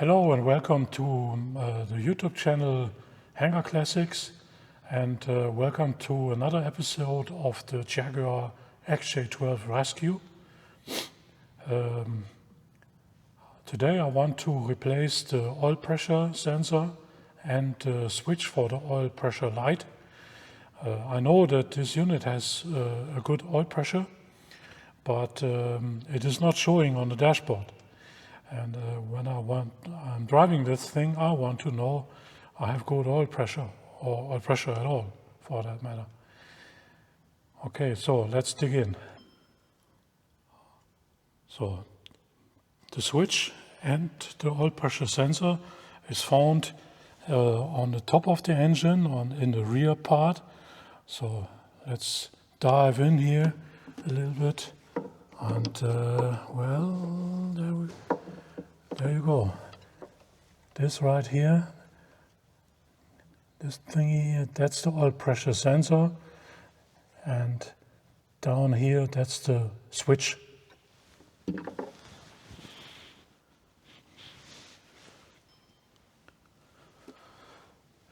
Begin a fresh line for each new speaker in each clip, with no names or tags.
Hello and welcome to the YouTube channel Hangar Classics, and welcome to another episode of the Jaguar XJ12 Rescue. Today I want to replace the oil pressure sensor and switch for the oil pressure light. I know that this unit has a good oil pressure, but it is not showing on the dashboard. And when I'm driving this thing, I want to know I have good oil pressure, or oil pressure at all, for that matter. Okay, so let's dig in. So the switch and the oil pressure sensor is found on the top of the engine, in the rear part. So let's dive in here a little bit, and well, there you go. This right here, this thingy, that's the oil pressure sensor, and down here, that's the switch.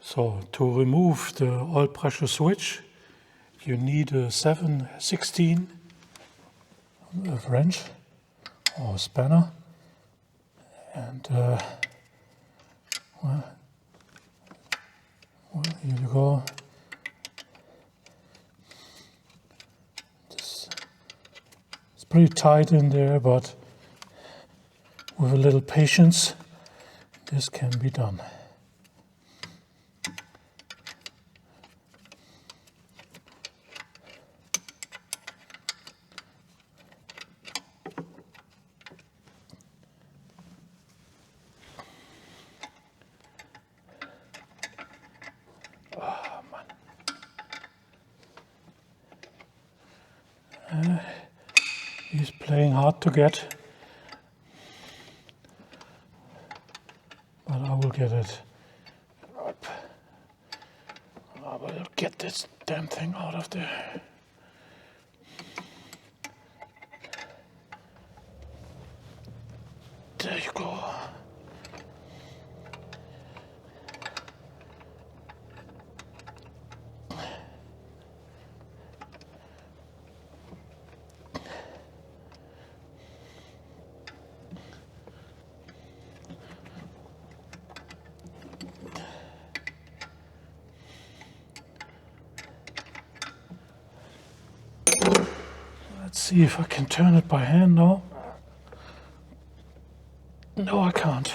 So to remove the oil pressure switch, you need a 7/16 wrench or spanner. And well, here you go. It's pretty tight in there, but with a little patience, this can be done. He's playing hard to get, but I will get it up. I will get this damn thing out of there. There you go. Let's see if I can turn it by hand now. No, I can't.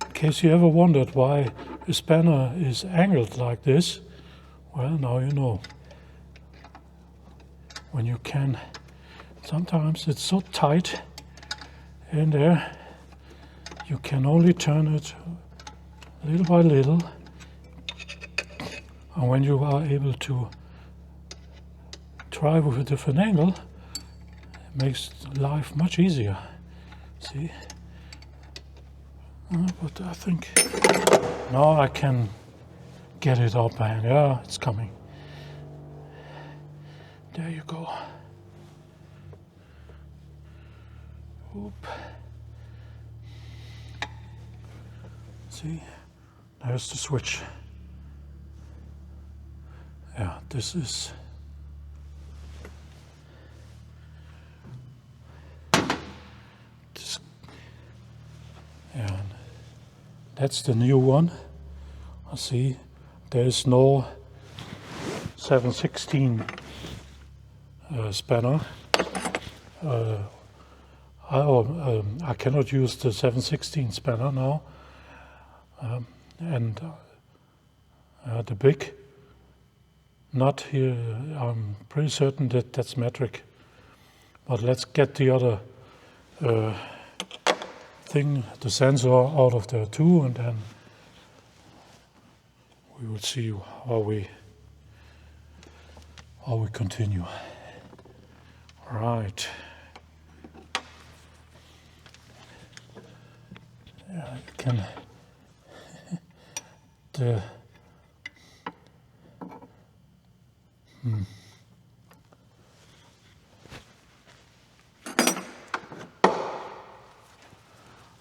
In case you ever wondered why a spanner is angled like this, well, now you know. When you can, sometimes it's so tight in there, you can only turn it little by little. And when you are able to try with a different angle, it makes life much easier. See? But I think now I can get it up, and yeah, it's coming. There you go. Oop. See, there's the switch. Yeah, this is. Yeah, that's the new one. I see there is no 7/16 spanner. I cannot use the 7/16 spanner now, and the big nut here, I'm pretty certain that that's metric. But let's get the other thing, the sensor, out of there too, and then we will see how or we continue. Right. Yeah, you can.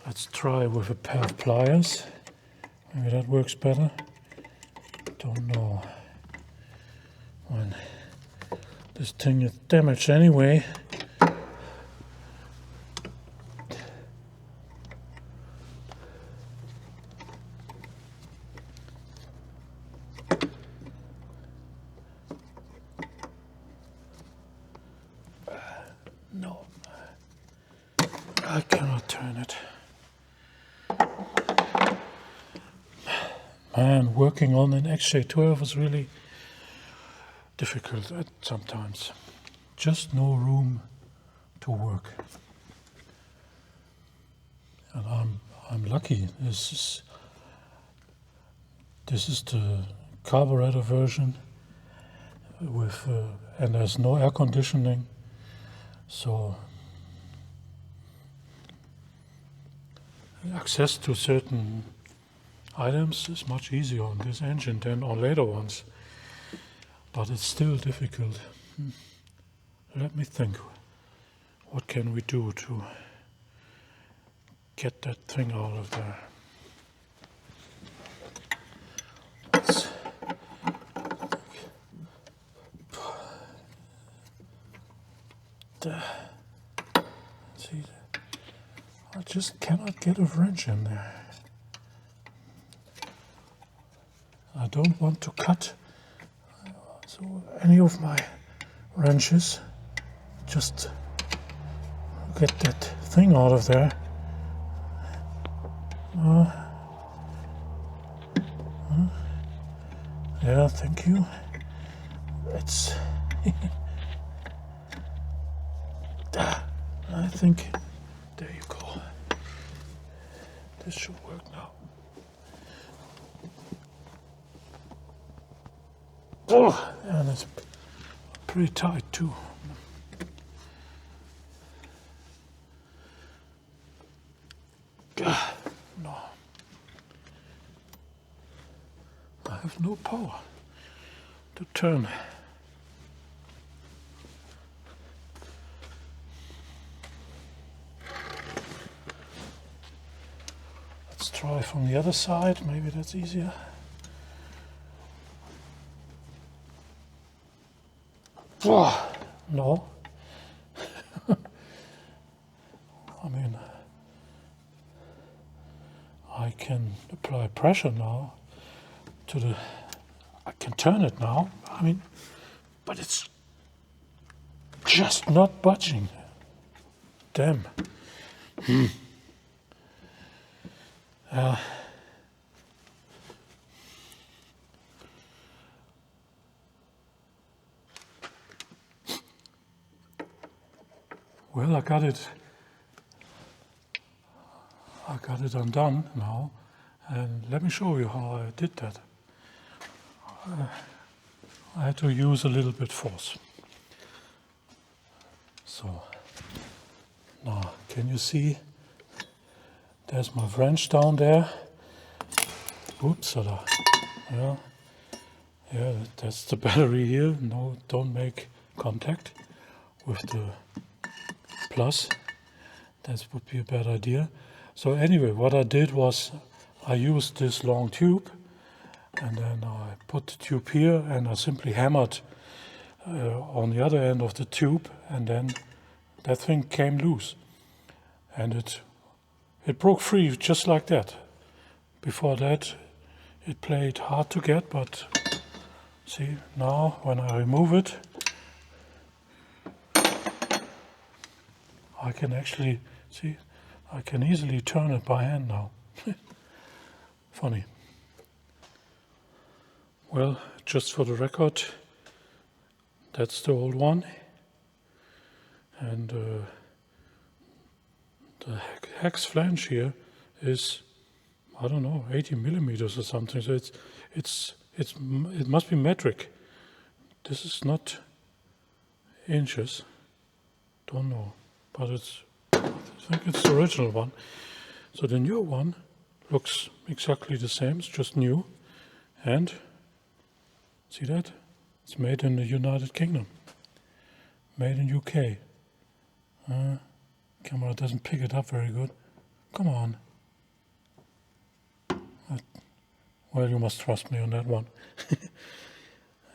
Let's try with a pair of pliers. Maybe that works better. Don't know. When this thing is damaged anyway. No, I cannot turn it. Man, working on an XJ12 is really difficult sometimes. Just no room to work. And I'm lucky. This is the carburetor version with and there's no air conditioning, so access to certain items is much easier on this engine than on later ones, but it's still difficult. Let me think, what can we do to get that thing out of there? See, I just cannot get a wrench in there. I don't want to cut any of my wrenches. Just get that thing out of there. Yeah, thank you. It's I think there you go. This should work now. Oh, and it's pretty tight too. No. I have no power to turn. Let's try from the other side, maybe that's easier. Oh, no. I mean, I can apply pressure now to the, I can turn it now, I mean, but it's just not budging. Damn. Well, I got it undone now, and let me show you how I did that. I had to use a little bit force. So now, can you see? There's my wrench down there. Oops, yeah, that's the battery here. No, don't make contact with the plus. That would be a bad idea. So anyway, what I did was I used this long tube, and then I put the tube here, and I simply hammered on the other end of the tube, and then that thing came loose, and it broke free just like that. Before that, it played hard to get, but see, now when I remove it, I can actually, see, I can easily turn it by hand now. Funny. Well, just for the record, that's the old one. And the hex flange here is, I don't know, 80 millimeters or something. So it must be metric. This is not inches. Don't know, but I think it's the original one. So the new one looks exactly the same, it's just new. And, see that? It's made in the United Kingdom. Made in UK. Camera doesn't pick it up very good. Come on. Well, you must trust me on that one.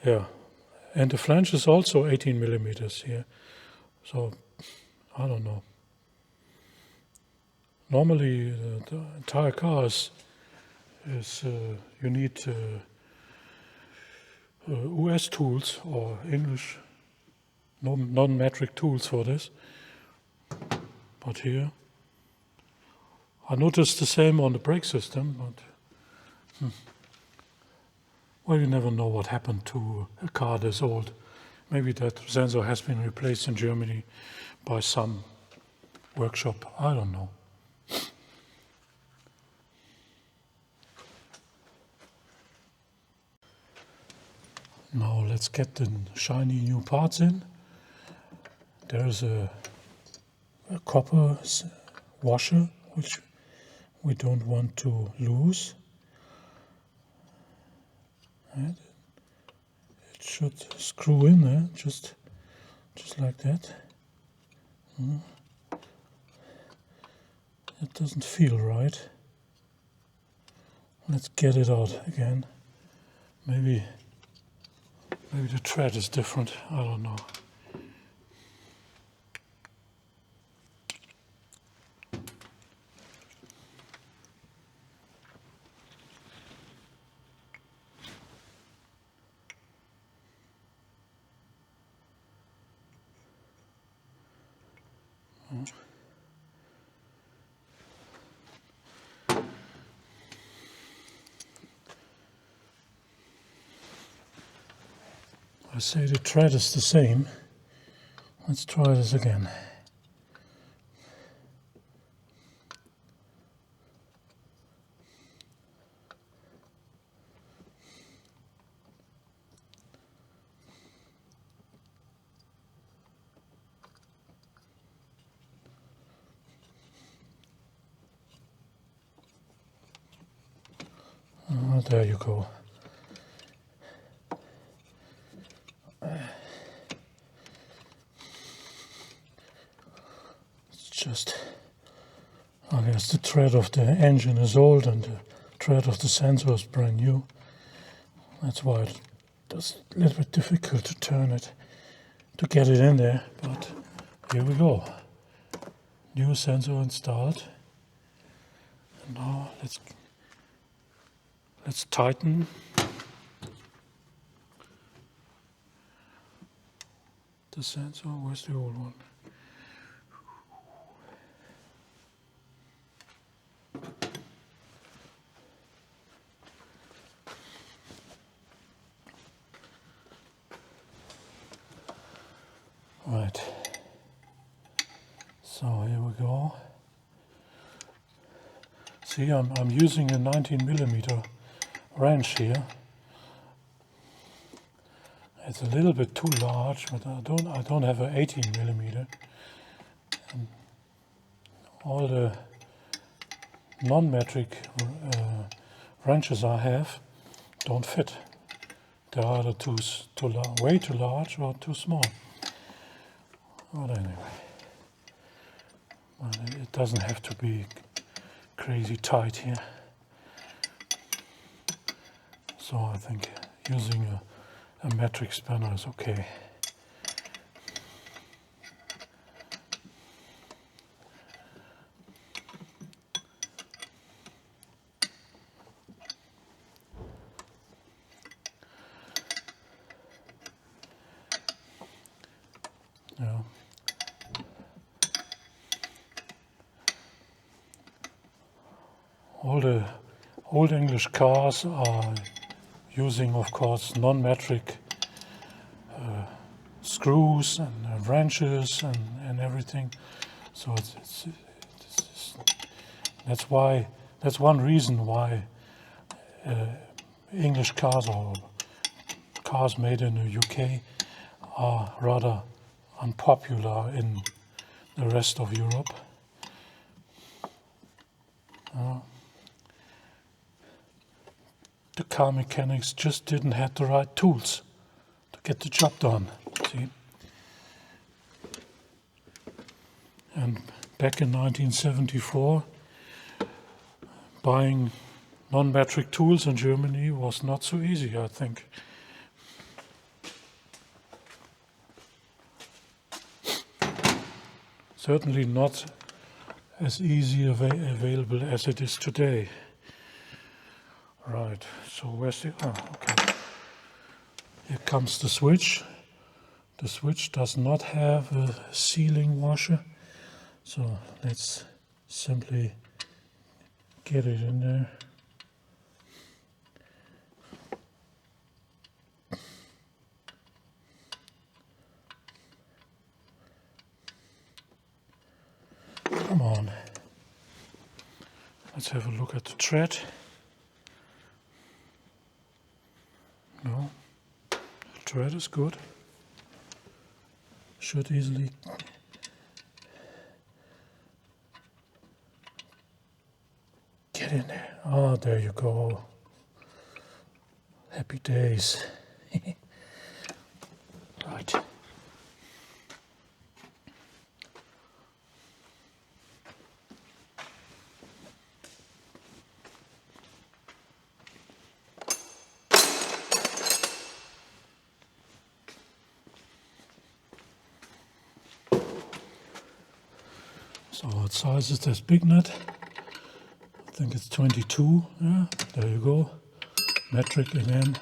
Yeah. And the flange is also 18 millimeters here. So, I don't know. Normally, the entire car is you need US tools or English non-metric tools for this. But here, I noticed the same on the brake system, but well, you never know what happened to a car this old. Maybe that sensor has been replaced in Germany by some workshop. I don't know. Now let's get the shiny new parts in. There's a copper washer which we don't want to lose. And it should screw in there, just like that. It doesn't feel right. Let's get it out again. Maybe the thread is different, I don't know. I say the thread is the same. Let's try this again. There you go. It's just, I guess the thread of the engine is old and the thread of the sensor is brand new. That's why it's a little bit difficult to turn it, to get it in there, but here we go. New sensor installed. And now let's tighten the sensor. Where's the old one? Right. So here we go. See, I'm using a 19 millimeter wrench here. It's a little bit too large, but I don't have an 18 millimeter. And all the non-metric wrenches I have don't fit. They're either way too large or too small. But anyway, it doesn't have to be crazy tight here. So I think using a metric spanner is okay. Yeah. All the old English cars are using, of course, non-metric screws and wrenches and everything. So that's one reason why English cars or cars made in the UK are rather unpopular in the rest of Europe. The car mechanics just didn't have the right tools to get the job done, see? And back in 1974, buying non-metric tools in Germany was not so easy, I think. Certainly not as easy available as it is today. Right, so where's the, okay. Here comes the switch. The switch does not have a sealing washer, so let's simply get it in there. Come on. Let's have a look at the thread. No, the thread is good. Should easily get in there. Oh, there you go. Happy days. Right. So what size is this big nut? I think it's 22. Yeah, there you go. Metric again.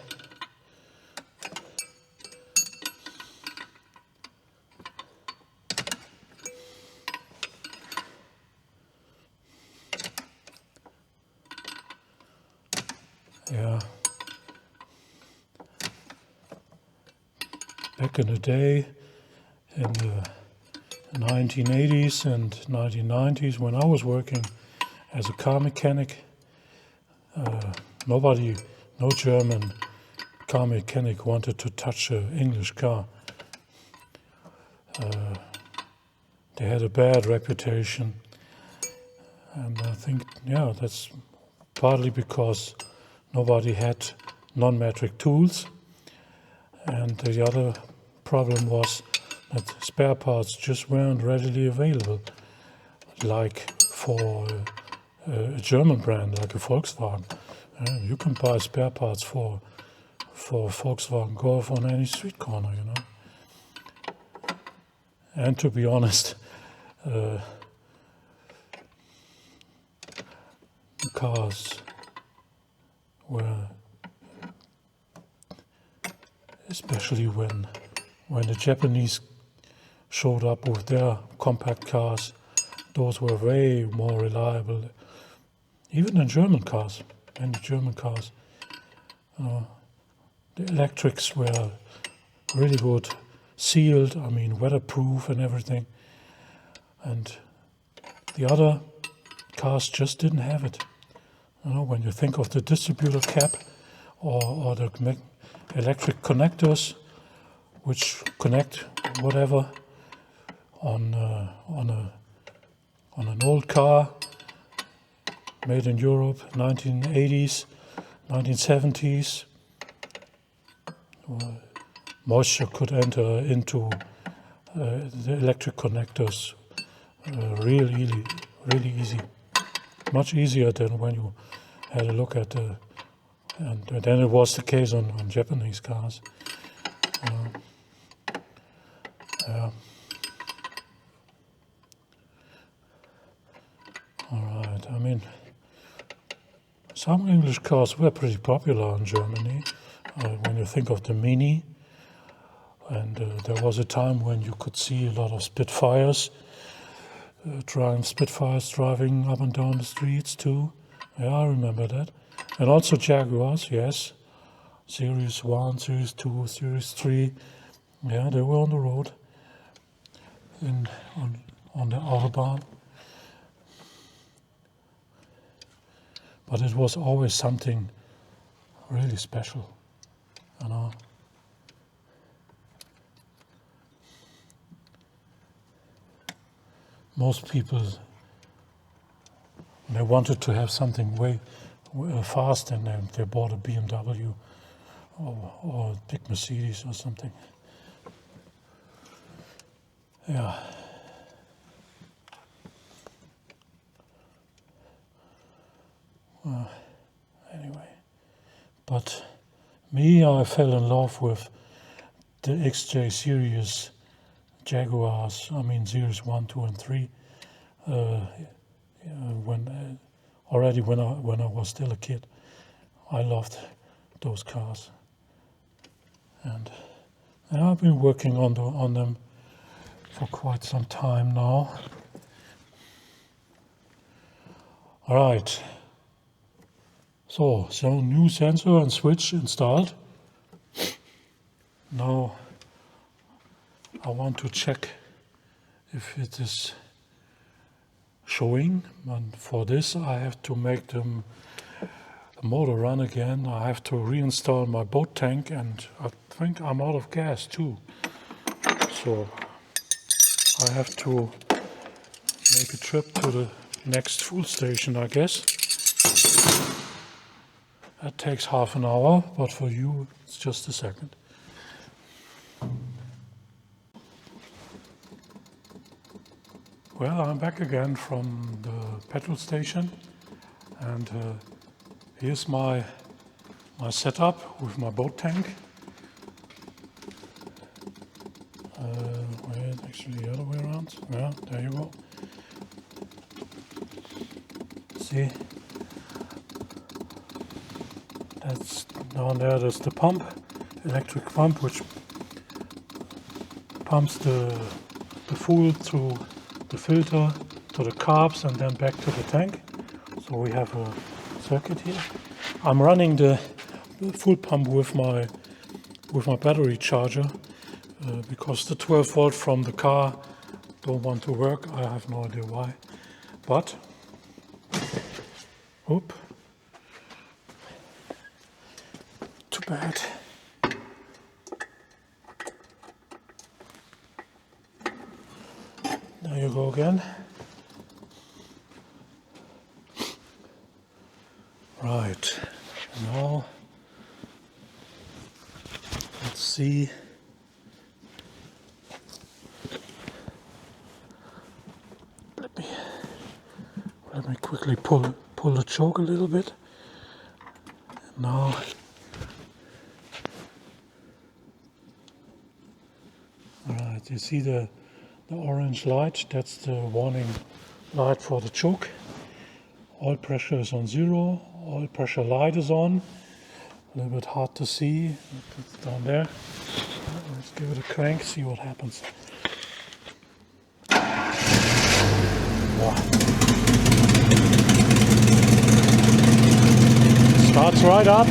Yeah. Back in the day, in the 1980s and 1990s, when I was working as a car mechanic, no German car mechanic wanted to touch an English car. They had a bad reputation, and I think, yeah, that's partly because nobody had non-metric tools, and the other problem was that spare parts just weren't readily available, like for a German brand, like a Volkswagen. You can buy spare parts for Volkswagen Golf on any street corner, you know. And to be honest, the cars were, especially when the Japanese showed up with their compact cars, those were way more reliable, even in German cars. And the German cars, the electrics were really good, sealed, I mean weatherproof and everything. And the other cars just didn't have it. You know, when you think of the distributor cap or the electric connectors, which connect whatever on an old car made in Europe, 1980s, 1970s, moisture could enter into the electric connectors really easy. Much easier than when you had a look at and then it was the case on Japanese cars. Yeah. All right. I mean, some English cars were pretty popular in Germany. When you think of the Mini, and there was a time when you could see a lot of Spitfires, Spitfires driving up and down the streets too. Yeah, I remember that. And also Jaguars, yes. Series 1, Series 2, Series 3. Yeah, they were on the road on the Autobahn. But it was always something really special, you know. most people, they wanted to have something way fast, and they bought a BMW or a big Mercedes or something. Yeah. Anyway, but me, I fell in love with the XJ series Jaguars. I mean, series 1, 2, and 3. Already when I was still a kid, I loved those cars, and I've been working on them for quite some time now. All right. So new sensor and switch installed. Now I want to check if it is showing, and for this I have to make the motor run again. I have to reinstall my boat tank, and I think I'm out of gas too. So I have to make a trip to the next fuel station, I guess. That takes half an hour, but for you it's just a second. Well, I'm back again from the petrol station, and here's my setup with my boat tank. Wait, actually the other way around. Yeah, there you go. See? That's down there, that's the pump, electric pump, which pumps the fuel through the filter to the carbs and then back to the tank. So we have a circuit here. I'm running the full pump with my battery charger because the 12 volt from the car don't want to work. I have no idea why, but too bad. There you go again. Right, now let's see. Let me quickly pull the choke a little bit. Now alright, you see the orange light, that's the warning light for the choke. Oil pressure is on 0, oil pressure light is on. A little bit hard to see, it's down there. Let's give it a crank, see what happens. Wow. Starts right up.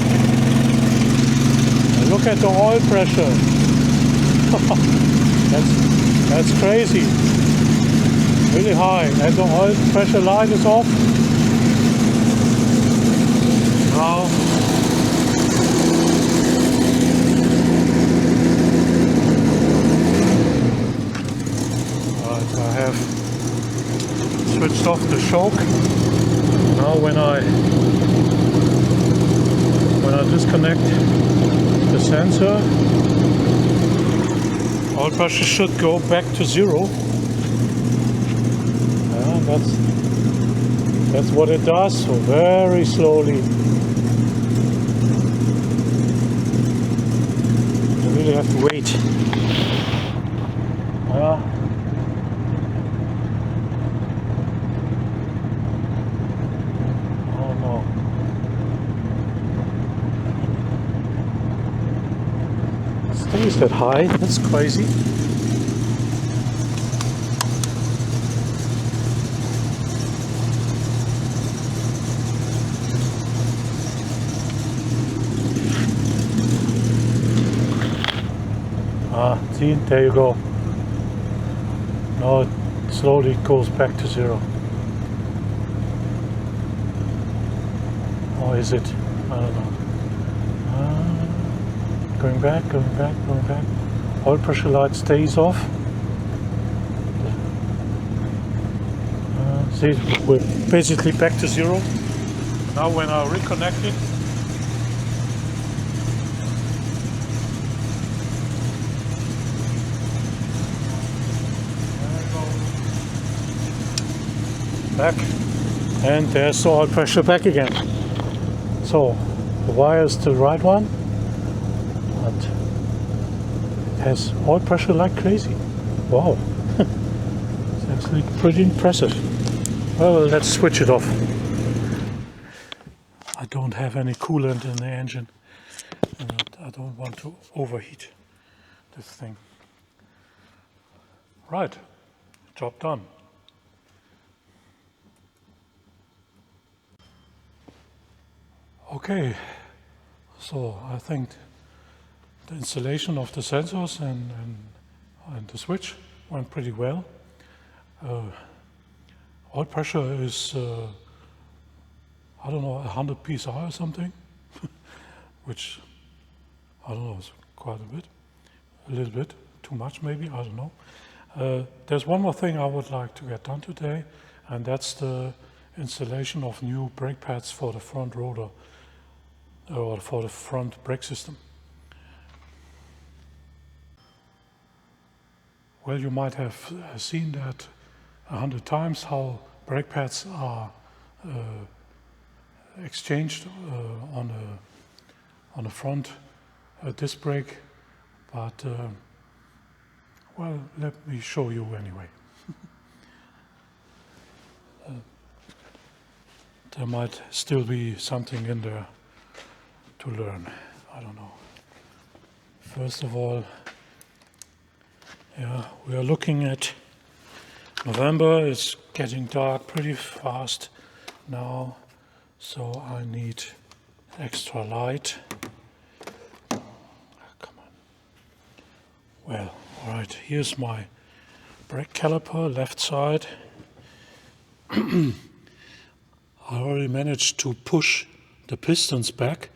And look at the oil pressure. That's crazy. Really high. And the oil pressure light is off. Now I have switched off the choke. Now when I disconnect the sensor, oil pressure should go back to 0. Yeah, that's what it does, so very slowly. You really have to wait. Oh no. It stays that high, that's crazy. See, there you go. Now it slowly goes back to 0. Or is it? I don't know. Going back, going back, going back. Oil pressure light stays off. See, we're basically back to zero. Now when I reconnect it, back, and there's the oil pressure back again. So the wire is the right one, and it has oil pressure like crazy. Wow, it's actually pretty impressive. Well, let's switch it off. I don't have any coolant in the engine, and I don't want to overheat this thing. Right, job done. Okay, so I think the installation of the sensors and the switch went pretty well. Oil pressure is, I don't know, 100 psi or something, which, I don't know, is quite a little bit, too much maybe, I don't know. There's one more thing I would like to get done today, and that's the installation of new brake pads for the front rotor, or for the front brake system. Well, you might have seen that 100 times, how brake pads are exchanged on a front disc brake, but well, let me show you anyway. There might still be something in there to learn. I don't know. First of all, yeah, we are looking at November. It's getting dark pretty fast now, so I need extra light. Come on. Well, all right, here's my brake caliper, left side. I already managed to push the pistons back.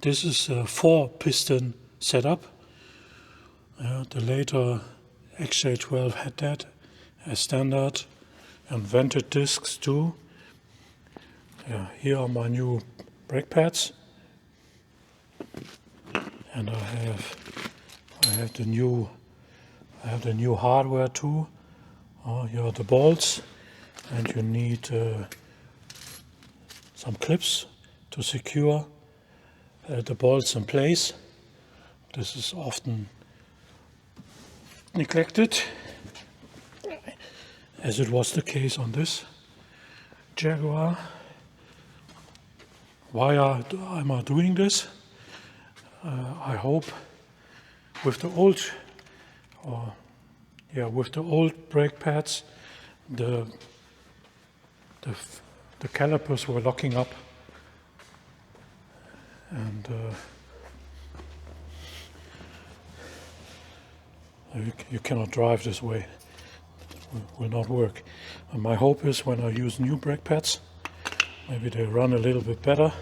This is a 4-piston setup. The later XJ12 had that as standard, and vented discs too. Here are my new brake pads, and I have the new hardware too. Here are the bolts, and you need some clips to secure the bolts in place. This is often neglected, as it was the case on this Jaguar. Why am I doing this? I hope with the old brake pads, the calipers were locking up, and you cannot drive this way. It will not work. And my hope is when I use new brake pads, maybe they run a little bit better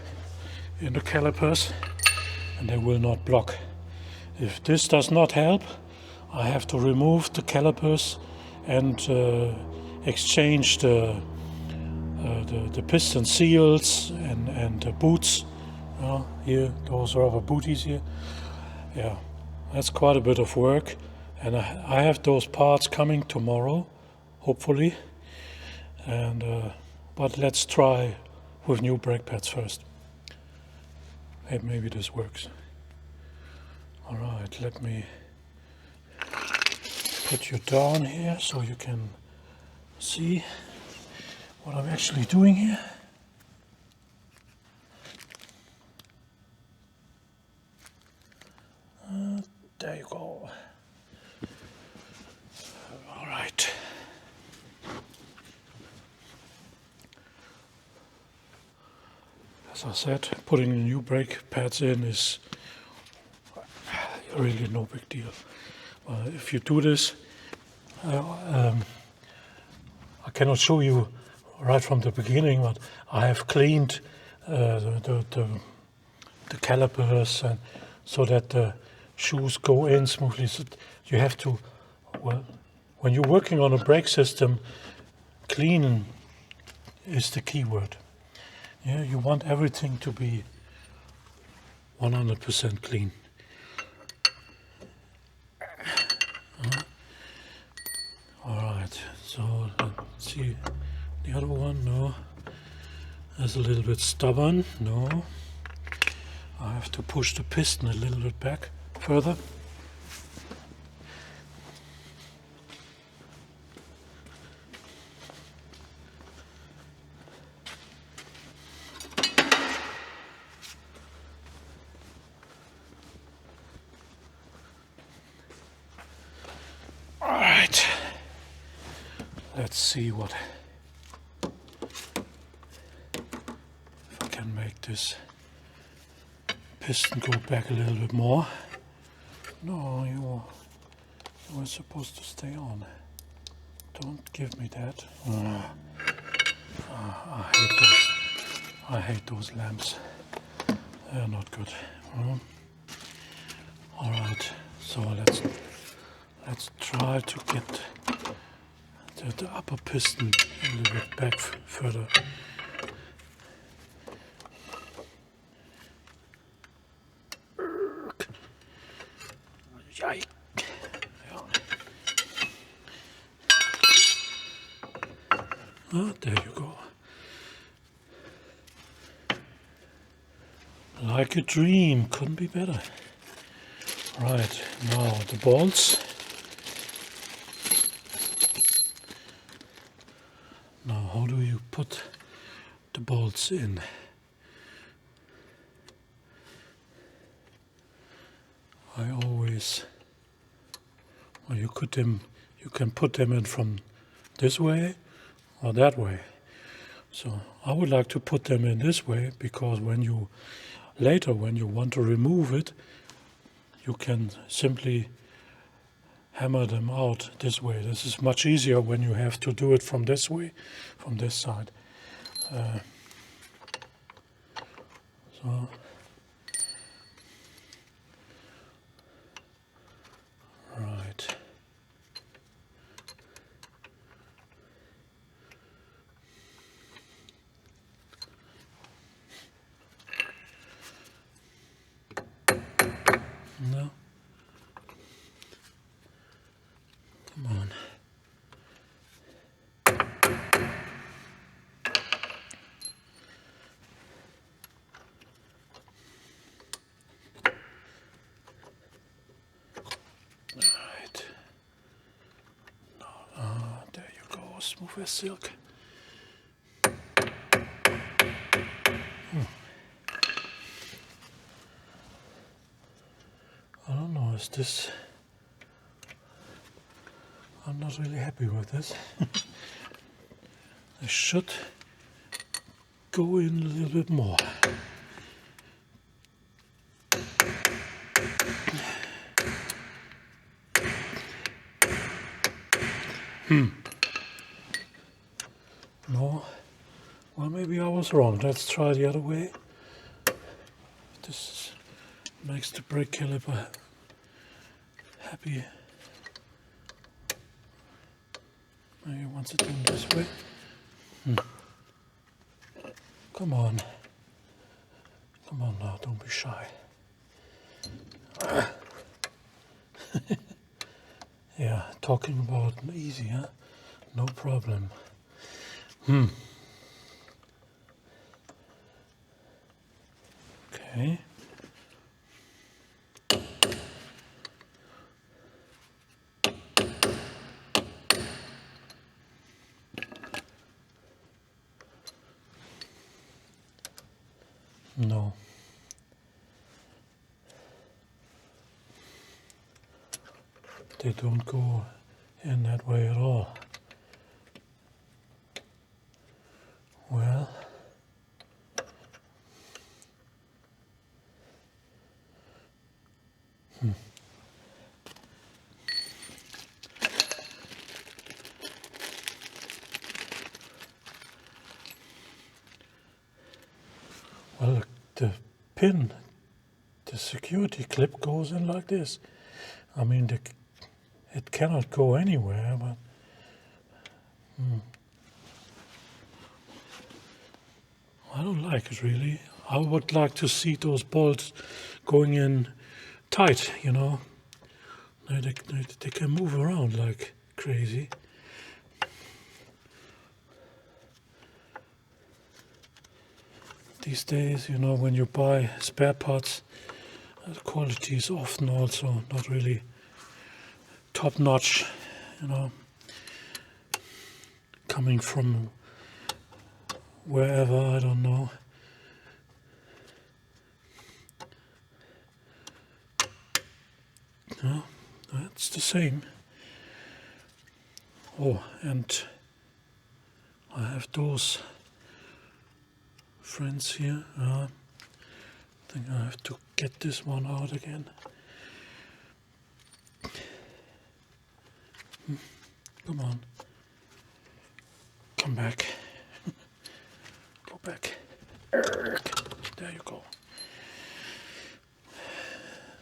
in the calipers and they will not block. If this does not help, I have to remove the calipers and exchange the piston seals and the boots. Here, those rubber booties here. Yeah, that's quite a bit of work, and I have those parts coming tomorrow, hopefully. And but let's try with new brake pads first. Maybe this works. All right, let me put you down here so you can see what I'm actually doing here. There you go. All right. As I said, putting the new brake pads in is really no big deal. If you do this, I cannot show you right from the beginning, but I have cleaned the calipers, and so that the shoes go in smoothly. So you have to, well, when you're working on a brake system, clean is the key word. Yeah, you want everything to be 100% clean. Alright, so let's see the other one. No, that's a little bit stubborn. No, I have to push the piston a little bit back further. Alright, let's see what if I can make this piston go back a little bit more. No, you were supposed to stay on. Don't give me that. I hate those lamps. They're not good. Alright, so let's try to get the upper piston a little bit back further. Yike. Ah, there you go. Like a dream, couldn't be better. Right, now the bolts. Now how do you put the bolts in? I always, well, you can put them in from this way or that way. So I would like to put them in this way, because when you want to remove it, you can simply hammer them out this way. This is much easier when you have to do it from this way, from this side. So right. No. Come on. Right. No, there you go, smooth as silk. I don't know, is this... I'm not really happy with this. I should go in a little bit more. No. Well, maybe I was wrong. Let's try the other way. This makes the brake caliper happy. Maybe wants it done this way. Come on. Come on now, don't be shy. Yeah, talking about easy, huh? No problem. Okay. No. They don't go in that way at all. Well, well, the pin, the security clip goes in like this. I mean, it cannot go anywhere, but I don't like it really. I would like to see those bolts going in tight, you know. They can move around like crazy. These days, you know, when you buy spare parts, the quality is often also not really top notch, you know, coming from wherever, I don't know. No, that's the same. Oh, and I have those friends here. I think I have to get this one out again. Come on. Come back. Go back. There you go.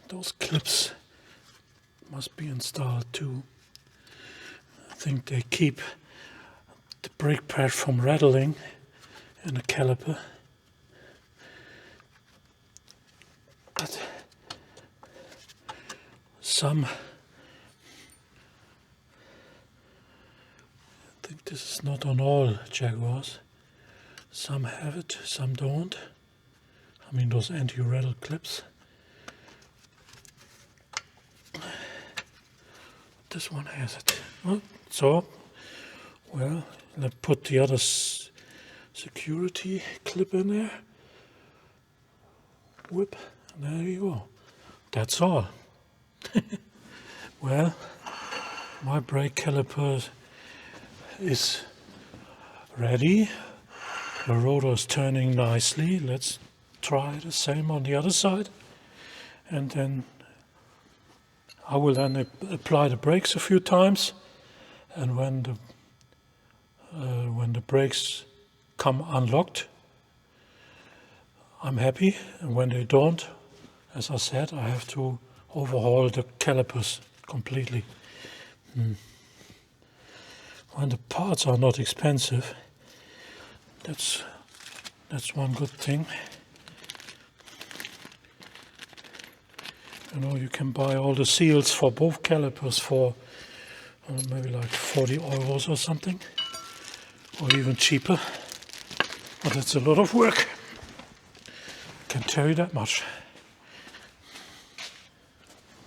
Those clips must be installed too. I think they keep the brake pad from rattling in the caliper. But some, I think this is not on all Jaguars. Some have it, some don't. I mean those anti-rattle clips. This one has it. Oh, so, well, let's put the other security clip in there. Whip, and there you go. That's all. Well, my brake caliper is ready. The rotor is turning nicely. Let's try the same on the other side. And then I will then apply the brakes a few times. And when the brakes come unlocked, I'm happy. And when they don't, as I said, I have to overhaul the calipers completely. When the parts are not expensive, that's one good thing. You know, you can buy all the seals for both calipers for maybe like 40 euros or something, or even cheaper. But it's a lot of work. I can tell you that much.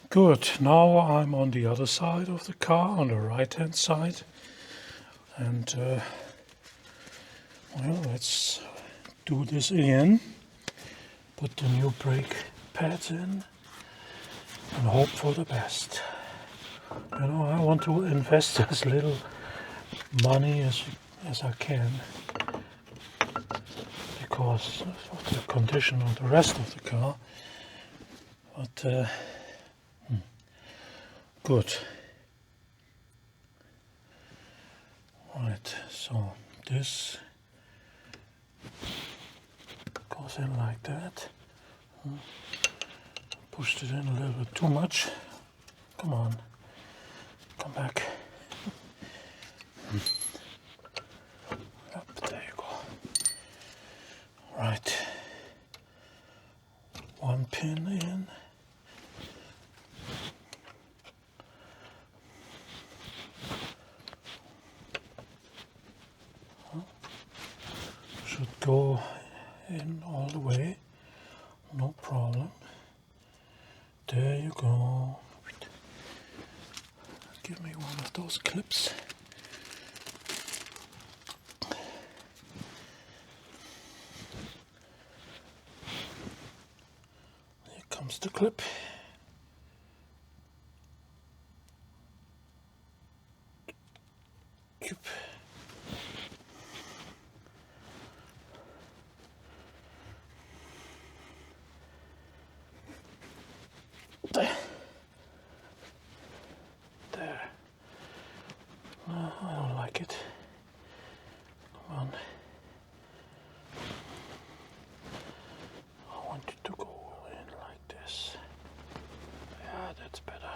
Good, now I'm on the other side of the car, on the right hand side. And well, let's do this again. Put the new brake pads in and hope for the best. You know, I want to invest as little money as I can because of the condition of the rest of the car. But good. Right, so this goes in like that. Pushed it in a little bit too much. Come on, come back. Yep, there you go. Right, one pin in. Should go in all the way, no problem. There you go. Give me one of those clips. Here comes the clip. Yep. There. No, I don't like it. Come on. I want you to go in like this. Yeah, that's better.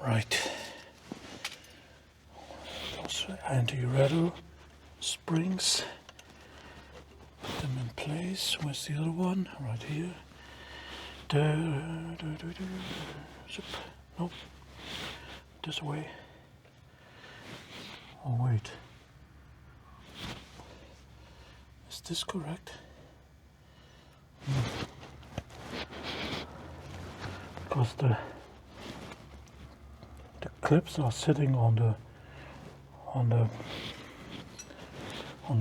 Right. Those anti-rattle springs. them in place. Where's the other one? Right here. Nope. This way. Oh wait. Is this correct? Because the clips are sitting on the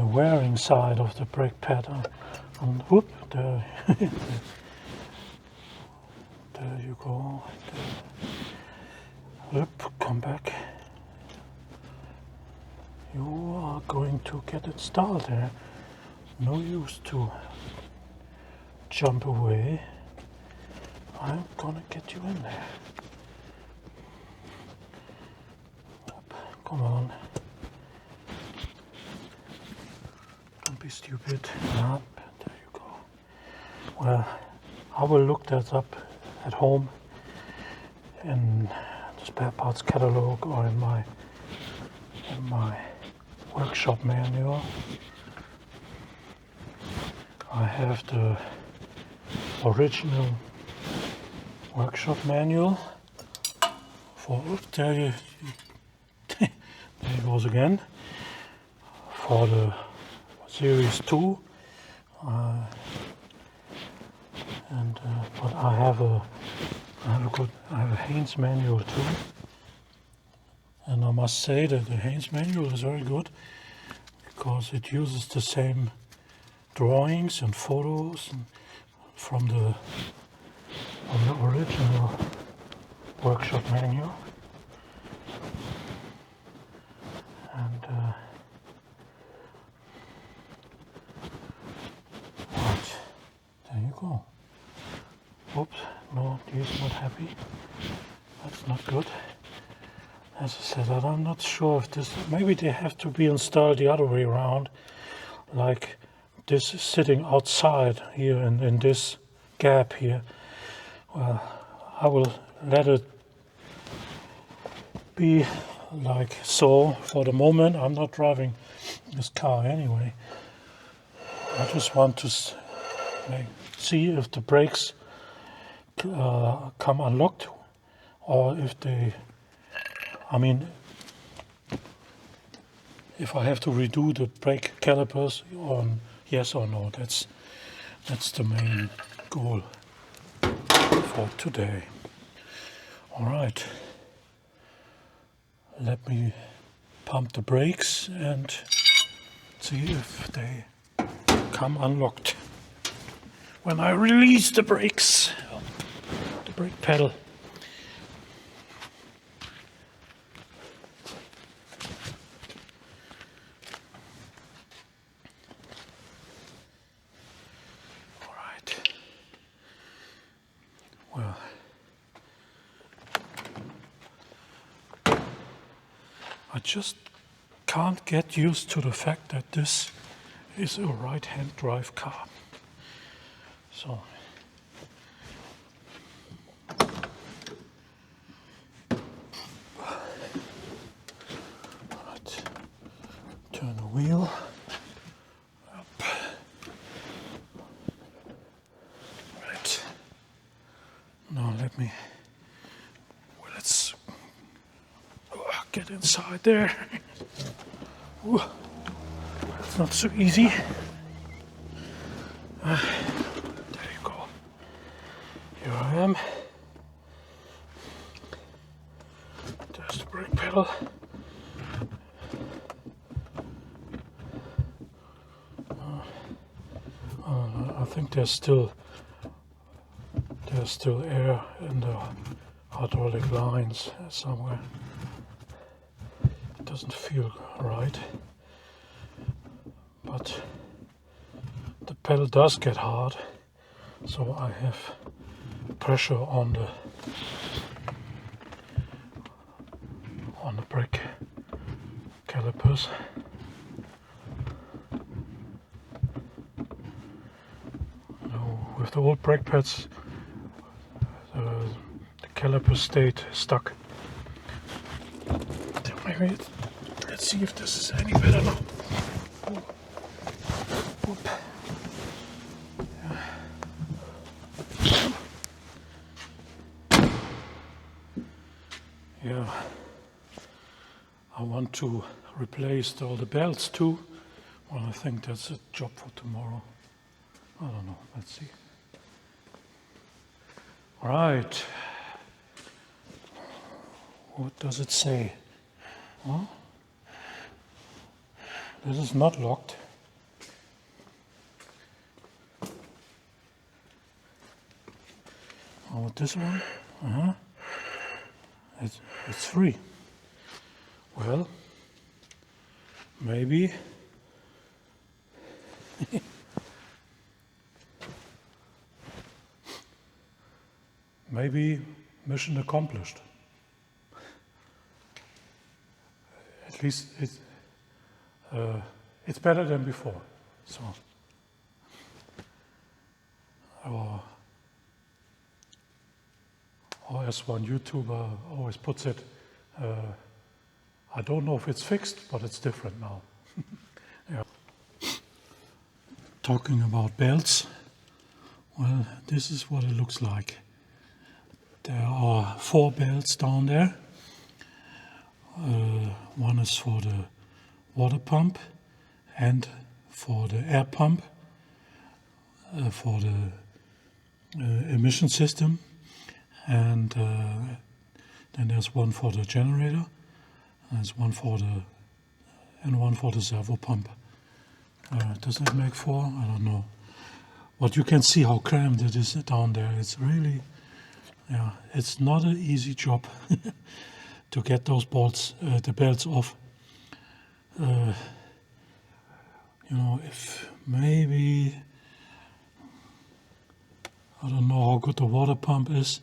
wearing side of the brake pad. And whoop, there, there you go. Whoop, come back. You are going to get it started. No use to jump away. I'm gonna get you in there. Come on. Don't be stupid. Up. There you go. Well, I will look that up at home in the spare parts catalog or in my workshop manual. I have the original workshop manual for, there it goes again, for the series 2, but I have a Haynes manual too, and I must say that the Haynes manual is very good because it uses the same drawings and photos from the original workshop manual. And right, there you go. Oops, no, he's not happy. That's not good. As I said, I'm not sure if this, maybe they have to be installed the other way around, like this is sitting outside here in this gap here. Well, I will let it be like so for the moment. I'm not driving this car anyway. I just want to see if the brakes come unlocked, or if they, I mean, if I have to redo the brake calipers on yes or no. That's the main goal for today. All right, let me pump the brakes and see if they come unlocked when I release the brakes, the brake pedal. Well, I just can't get used to the fact that this is a right-hand drive car. So right, turn the wheel up. Right. Now let's get inside there. Ooh, it's not so easy. There you go. Here I am. There's the brake pedal. I think there's still air in the hydraulic lines somewhere. It doesn't feel right, but the pedal does get hard, so I have pressure on the brake calipers. With the old brake pads, the calipers stayed stuck. Maybe let's see if this is any better now. Whoop. Yeah, I want to replace all the belts too. Well, I think that's a job for tomorrow. I don't know, let's see. Right. What does it say? Huh? This is not locked. Oh, this one? It's free. Well, maybe. Maybe mission accomplished. At least it's better than before. So, or as one YouTuber always puts it, I don't know if it's fixed, but it's different now. Yeah. Talking about belts, well, this is what it looks like. There are 4 belts down there. One is for the water pump and for the air pump, for the emission system, and then there's one for the generator, there's one for the servo pump. Does that make 4? I don't know. But you can see how cramped it is down there. It's really, yeah, it's not an easy job to get those bolts, the belts off. You know, if maybe, I don't know how good the water pump is,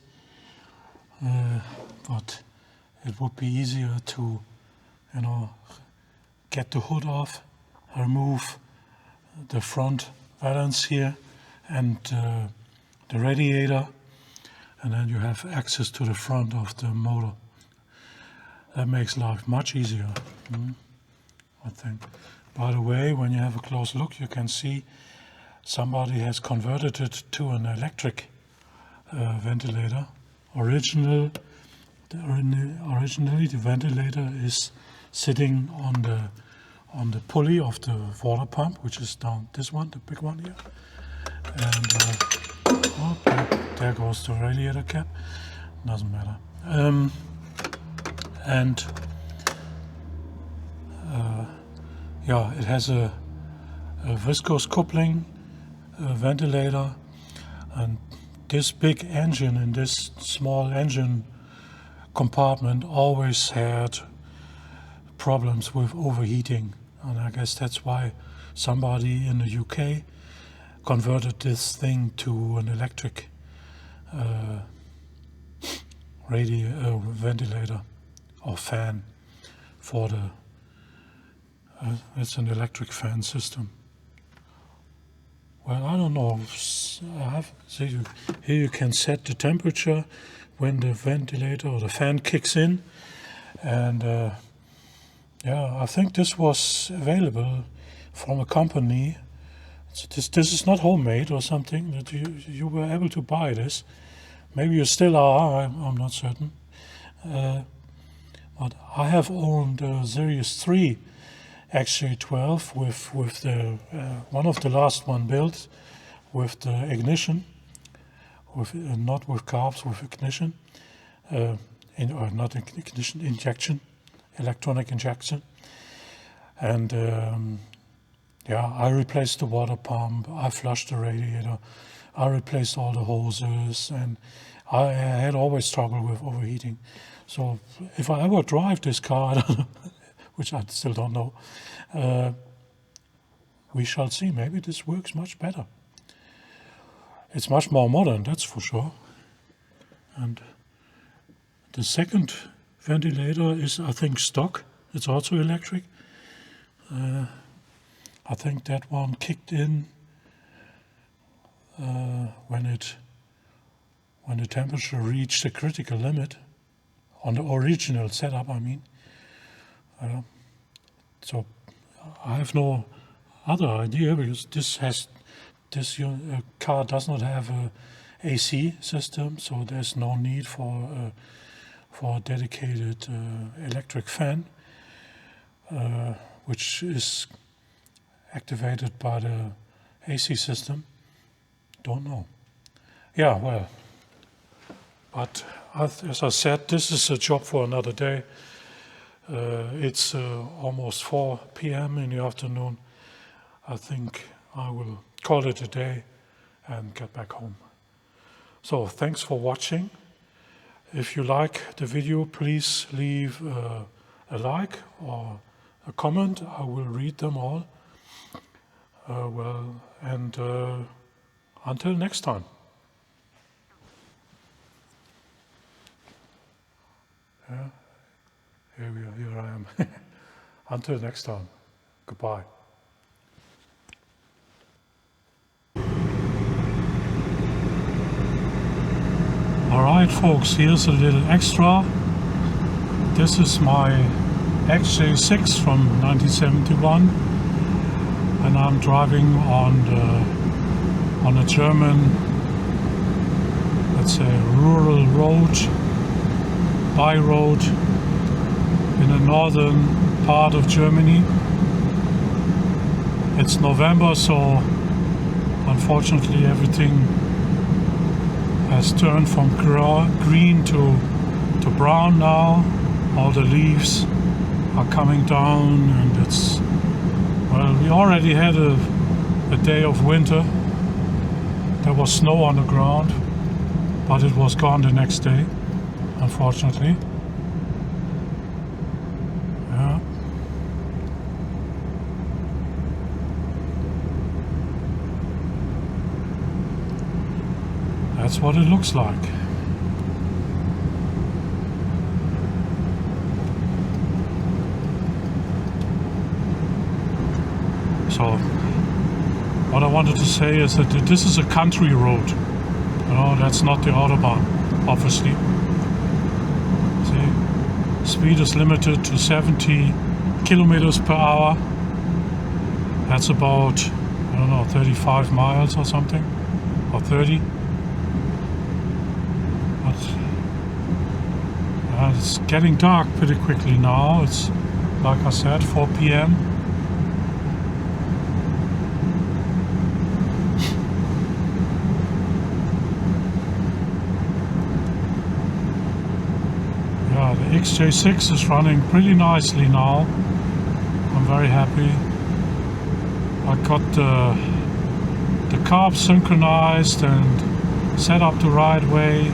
but it would be easier to, you know, get the hood off, remove the front valance here and the radiator, and then you have access to the front of the motor. That makes life much easier, I think. By the way, when you have a close look, you can see somebody has converted it to an electric ventilator. Originally, the ventilator is sitting on the pulley of the water pump, which is down this one, the big one here. And there goes the radiator cap. Doesn't matter. Yeah, it has a viscous coupling ventilator, and this big engine in this small engine compartment always had problems with overheating, and I guess that's why somebody in the UK converted this thing to an electric ventilator or fan for the it's an electric fan system. Well, I don't know. Here you can set the temperature when the ventilator or the fan kicks in, and yeah, I think this was available from a company. This is not homemade or something. That you were able to buy this. Maybe you still are. I'm not certain. But I have owned Series 3 XJ12 with the one of the last one built with the ignition, with not with carbs, with ignition, not ignition, injection, electronic injection, and yeah, I replaced the water pump, I flushed the radiator, I replaced all the hoses, and I had always trouble with overheating. So if I ever drive this car, I don't know, which I still don't know, we shall see. Maybe this works much better. It's much more modern, that's for sure. And the second ventilator is, I think, stock. It's also electric. I think that one kicked in when the temperature reached the critical limit on the original setup, I mean. So I have no other idea, because this car does not have a AC system, so there's no need for for a dedicated electric fan, which is activated by the AC system. Don't know. Yeah, well, but as I said, this is a job for another day. It's almost 4 p.m. in the afternoon. I think I will call it a day and get back home. So thanks for watching. If you like the video, please leave a like or a comment. I will read them all. Until next time. Yeah, here I am. Until next time. Goodbye. Alright folks, here's a little extra. This is my XJ6 from 1971, and I'm driving on a German, let's say, rural road, by road in the northern part of Germany. It's November, so unfortunately everything has turned from green to brown now. All the leaves are coming down, and it's, well, we already had a day of winter. There was snow on the ground, but it was gone the next day, unfortunately. Yeah. That's what it looks like. So, what I wanted to say is that this is a country road. You know, that's not the Autobahn, obviously. See, speed is limited to 70 kilometers per hour. That's about, I don't know, 35 miles or something, or 30. It's getting dark pretty quickly now. It's, like I said, 4 p.m. Yeah, the XJ6 is running pretty nicely now. I'm very happy. I got the carbs synchronized and set up the right way.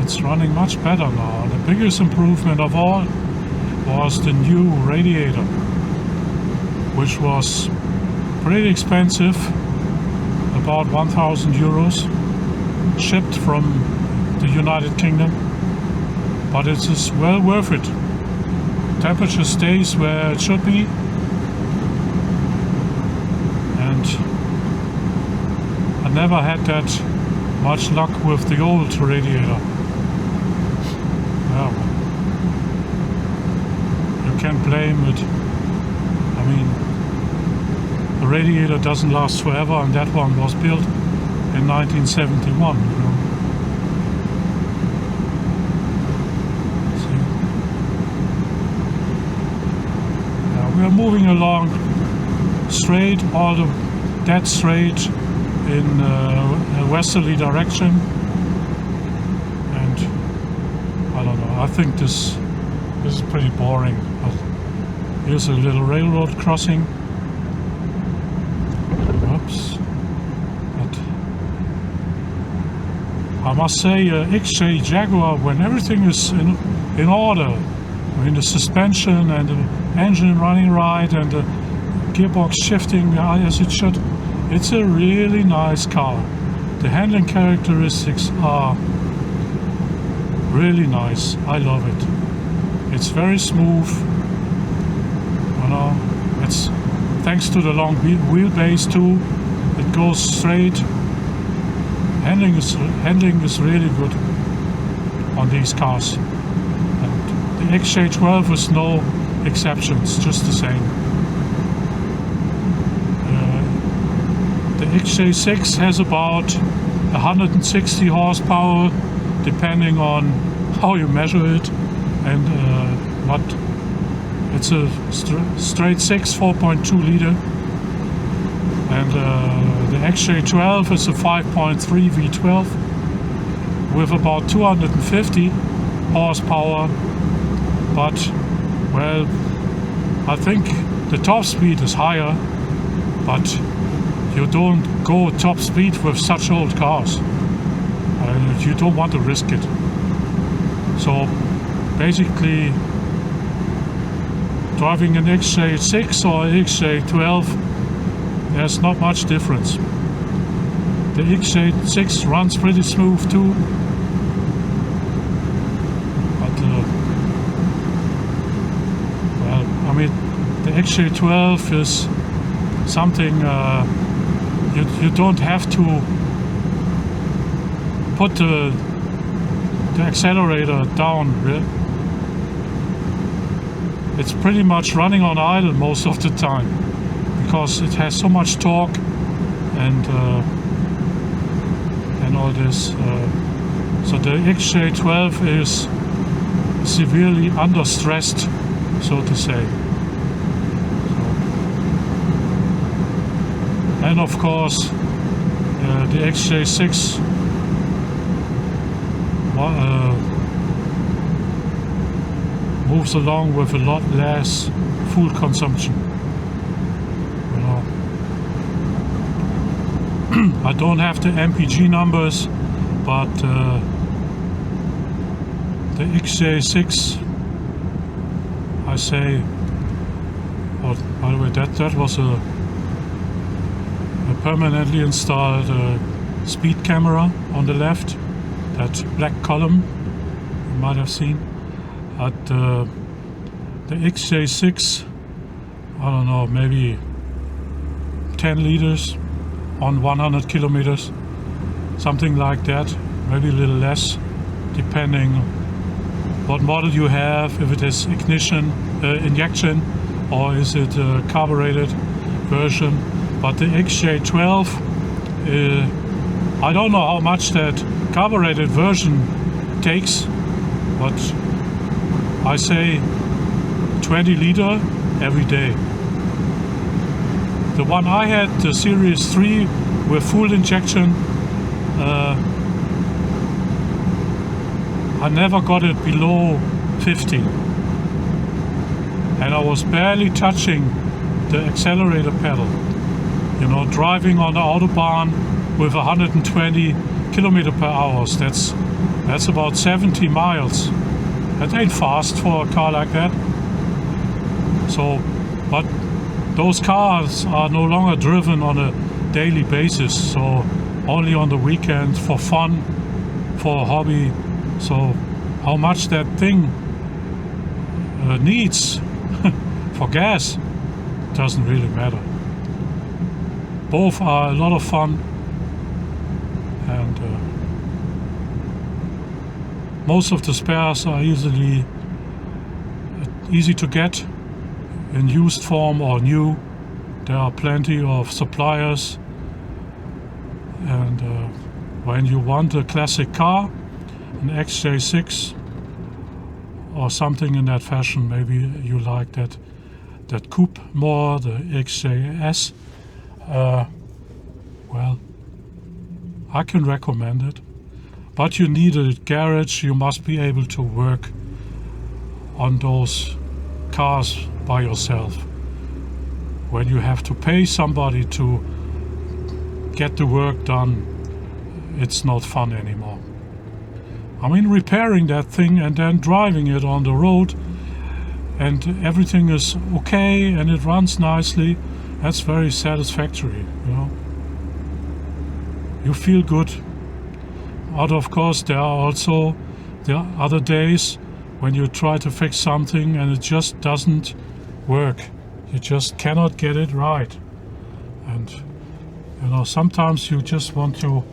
It's running much better now. The biggest improvement of all was the new radiator, which was pretty expensive, about 1,000 euros, shipped from the United Kingdom, but it is well worth it. Temperature stays where it should be, and I never had that much luck with the old radiator. Well, you can't blame it. I mean, the radiator doesn't last forever, and that one was built in 1971. You know. See? Yeah, we are moving along straight, all the dead straight in a westerly direction. I don't know, I think this is pretty boring. But here's a little railroad crossing. Oops. But I must say, XJ Jaguar, when everything is in order, I mean the suspension and the engine running right and the gearbox shifting as it should, it's a really nice car. The handling characteristics are really nice. I love it. It's very smooth. You know, it's thanks to the long wheelbase too. It goes straight. Handling is really good on these cars. And the XJ12 is no exceptions, just the same. The XJ6 has about 160 horsepower, depending on how you measure it, and but it's a straight 6 4.2 liter, and the XJ12 is a 5.3 V12 with about 250 horsepower, but well, I think the top speed is higher, but you don't go top speed with such old cars. You don't want to risk it. So basically, driving an XJ6 or XJ12, there's not much difference. The XJ6 runs pretty smooth too, but well, I mean, the XJ12 is something you don't have to put the accelerator down. It's pretty much running on idle most of the time because it has so much torque and all this. So the XJ12 is severely understressed, so to say. And of course, the XJ6 moves along with a lot less fuel consumption. You know, I don't have the MPG numbers, but the XJ6, I say. Oh, by the way, that was a permanently installed speed camera on the left, that black column you might have seen. At the XJ6, I don't know, maybe 10 liters on 100 kilometers, something like that, maybe a little less, depending what model you have, if it is injection or is it a carbureted version. But the XJ12, I don't know how much that carbureted version takes, but I say 20 liter every day. The one I had, the Series 3 with full injection, I never got it below 50. And I was barely touching the accelerator pedal. You know, driving on the Autobahn with 120 kilometers per hour, that's about 70 miles. That ain't fast for a car like that. So, but those cars are no longer driven on a daily basis, so only on the weekend for fun, for a hobby. So how much that thing needs for gas doesn't really matter. Both are a lot of fun, and most of the spares are easy to get in used form or new. There are plenty of suppliers, and when you want a classic car, an XJ6 or something in that fashion, maybe you like that coupe more, the XJS, well, I can recommend it. But you need a garage. You must be able to work on those cars by yourself. When you have to pay somebody to get the work done, it's not fun anymore. I mean, repairing that thing and then driving it on the road and everything is okay and it runs nicely, that's very satisfactory, you know. You feel good. But of course, there are also the other days when you try to fix something and it just doesn't work. You just cannot get it right. And you know, sometimes you just want to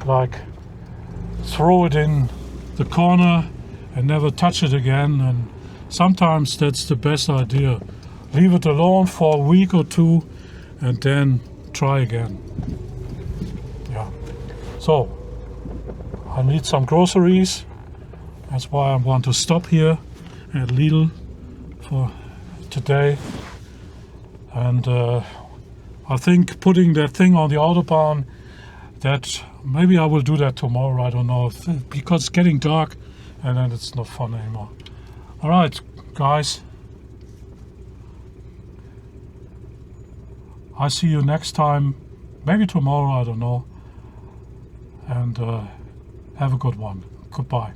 like throw it in the corner and never touch it again. And sometimes that's the best idea. Leave it alone for a week or two and then try again. Yeah. So I need some groceries That's why I want to stop here at Lidl for today. And I think putting that thing on the Autobahn, that maybe I will do that tomorrow, I don't know, because it's getting dark and then it's not fun anymore. Alright guys, I see you next time, maybe tomorrow, I don't know, and have a good one. Goodbye.